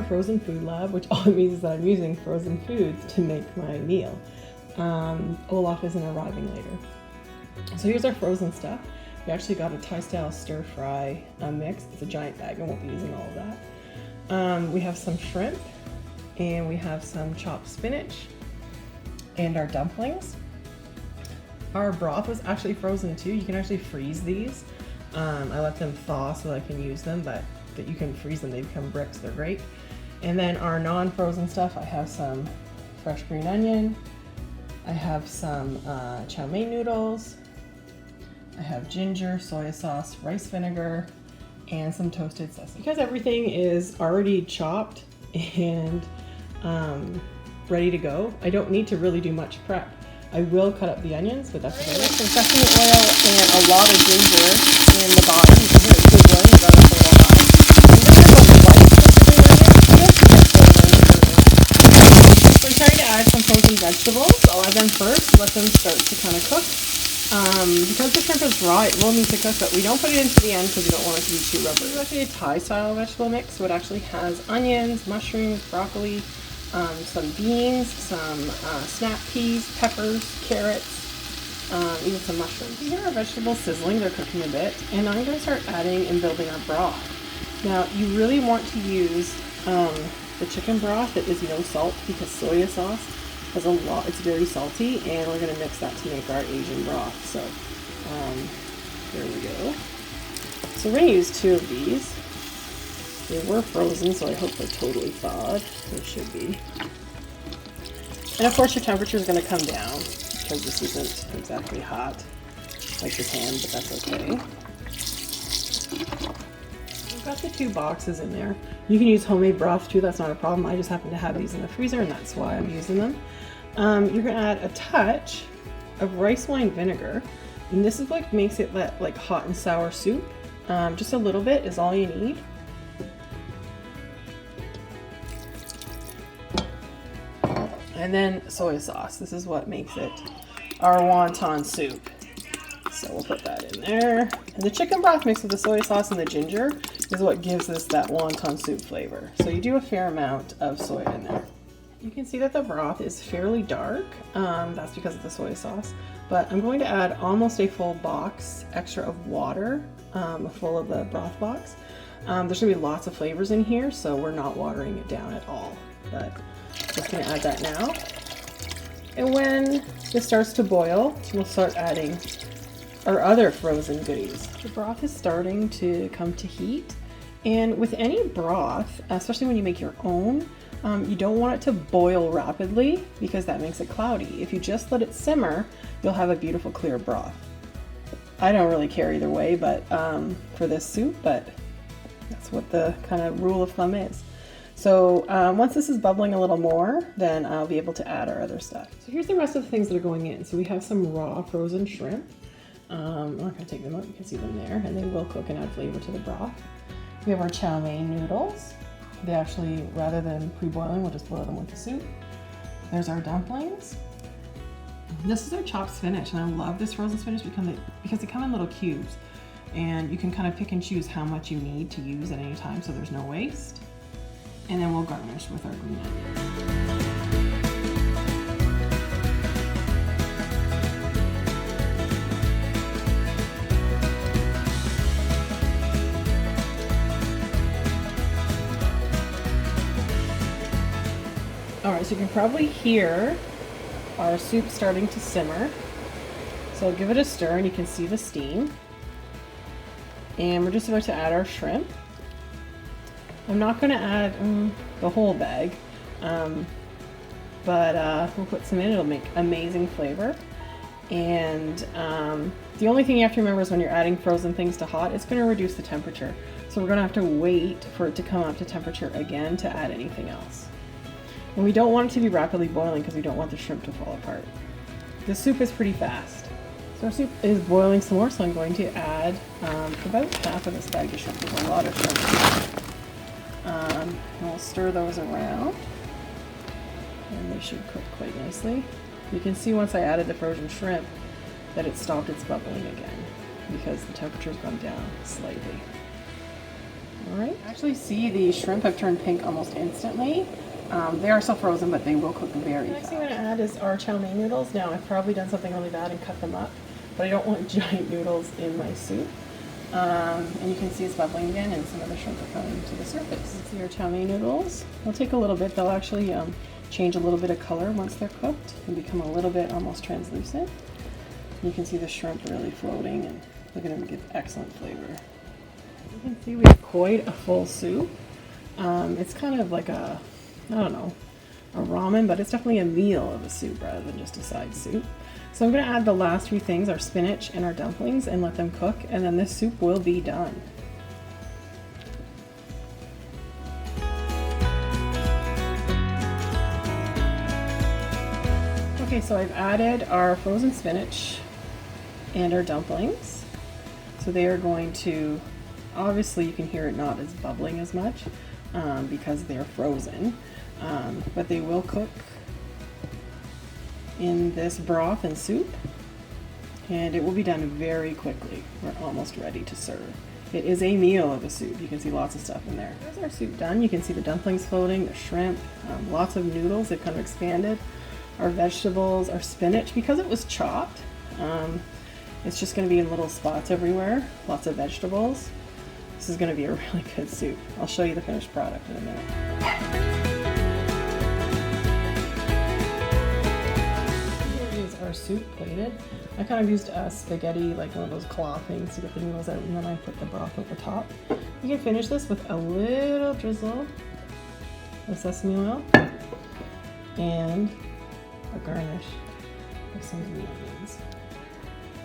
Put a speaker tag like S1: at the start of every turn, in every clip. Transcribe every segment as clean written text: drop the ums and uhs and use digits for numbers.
S1: Frozen Food Lab, which all it means is that I'm using frozen foods to make my meal. Olaf isn't arriving later. So here's our frozen stuff. We actually got a Thai-style stir-fry mix. It's a giant bag. I won't be using all of that. We have some shrimp, and we have some chopped spinach, and our dumplings. Our broth was actually frozen too. You can actually freeze these. I let them thaw so that I can use them, but that you can freeze them. They become bricks. They're great. And then our non-frozen stuff, I have some fresh green onion. I have some chow mein noodles. I have ginger, soy sauce, rice vinegar, and some toasted sesame. Because everything is already chopped and ready to go, I don't need to really do much prep. I will cut up the onions, but that's okay. Some sesame oil and a lot of ginger in the bottom. You can hear it sizzling, you got it up a little high. I'm just going to go right to the green onions just to get so I'm trying to add some frozen vegetables. I'll add them first, let them start to kind of cook. Because the shrimp is raw, it will need to cook, but we don't put it into the end because we don't want it to be too rubbery. It's actually a Thai-style vegetable mix, so it actually has onions, mushrooms, broccoli, some beans, some snap peas, peppers, carrots, even some mushrooms. You hear our vegetables sizzling, they're cooking a bit, and I'm going to start adding and building our broth. Now, you really want to use the chicken broth that is no salt because soy sauce has a lot, it's very salty, and we're going to mix that to make our Asian broth. So there we go. So we're going to use 2 of these. They were frozen, so I hope they're totally thawed. They should be. And of course your temperature is going to come down because this isn't exactly hot like the pan, but that's okay. I've got the 2 boxes in there. You can use homemade broth too, that's not a problem. I just happen to have these in the freezer and that's why I'm using them. You're going to add a touch of rice wine vinegar, and this is what makes it that like hot and sour soup. Just a little bit is all you need. And then soy sauce. This is what makes it our wonton soup. So we'll put that in there. And the chicken broth mixed with the soy sauce and the ginger is what gives this that wonton soup flavor. So you do a fair amount of soy in there. You can see that the broth is fairly dark. That's because of the soy sauce. But I'm going to add almost a full box extra of water, full of the broth box. There's going to be lots of flavors in here, so we're not watering it down at all. But just going to add that now. And when this starts to boil, we'll start adding our other frozen goodies. The broth is starting to come to heat. And with any broth, especially when you make your own, you don't want it to boil rapidly because that makes it cloudy. If you just let it simmer, you'll have a beautiful clear broth. I don't really care either way, but for this soup, but that's what the kind of rule of thumb is. So once this is bubbling a little more, then I'll be able to add our other stuff. So here's the rest of the things that are going in. So we have some raw frozen shrimp. I'm not going to take them out, you can see them there, and they will cook and add flavor to the broth. We have our chow mein noodles. They actually, rather than pre-boiling, we'll just boil them with the soup. There's our dumplings. This is our chopped spinach, and I love this frozen spinach because they come in little cubes, and you can kind of pick and choose how much you need to use at any time, so there's no waste. And then we'll garnish with our green onions. Alright, so you can probably hear our soup starting to simmer. So I'll give it a stir and you can see the steam. And we're just about to add our shrimp. I'm not going to add the whole bag, but we'll put some in. It'll make amazing flavor. And the only thing you have to remember is when you're adding frozen things to hot, it's going to reduce the temperature. So we're going to have to wait for it to come up to temperature again to add anything else. And we don't want it to be rapidly boiling because we don't want the shrimp to fall apart. The soup is pretty fast. So our soup is boiling some more, so I'm going to add about half of this bag of shrimp. There's a lot of shrimp. And we'll stir those around. And they should cook quite nicely. You can see once I added the frozen shrimp that it stopped its bubbling again because the temperature's gone down slightly. All right, actually see the shrimp have turned pink almost instantly. They are still frozen, but they will cook very fast. The next thing I'm going to add is our chow mein noodles. Now, I've probably done something really bad and cut them up, but I don't want giant noodles in my soup. And you can see it's bubbling again, and some of the shrimp are coming to the surface. See our chow mein noodles. They'll take a little bit. They'll actually change a little bit of color once they're cooked and become a little bit almost translucent. You can see the shrimp really floating, and they're going to give excellent flavor. You can see we've coyed a full soup. It's kind of like a, I don't know, a ramen, but it's definitely a meal of a soup rather than just a side soup. So I'm going to add the last three things, our spinach and our dumplings, and let them cook, and then this soup will be done. Okay, so I've added our frozen spinach and our dumplings. So they are going to, obviously you can hear it not as bubbling as much because they're frozen, but they will cook in this broth and soup, and it will be done very quickly. We're almost ready to serve. It is a meal of a soup. You can see lots of stuff in there. There's our soup done. You can see the dumplings floating, the shrimp, lots of noodles. They've kind of expanded. Our vegetables, our spinach, because it was chopped, it's just going to be in little spots everywhere. Lots of vegetables. This is going to be a really good soup. I'll show you the finished product in a minute. Here is our soup plated. I kind of used a spaghetti, like one of those claw things to get the noodles out, and then I put the broth over top. You can finish this with a little drizzle of sesame oil and a garnish of some green onions.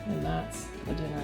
S1: And that's the dinner.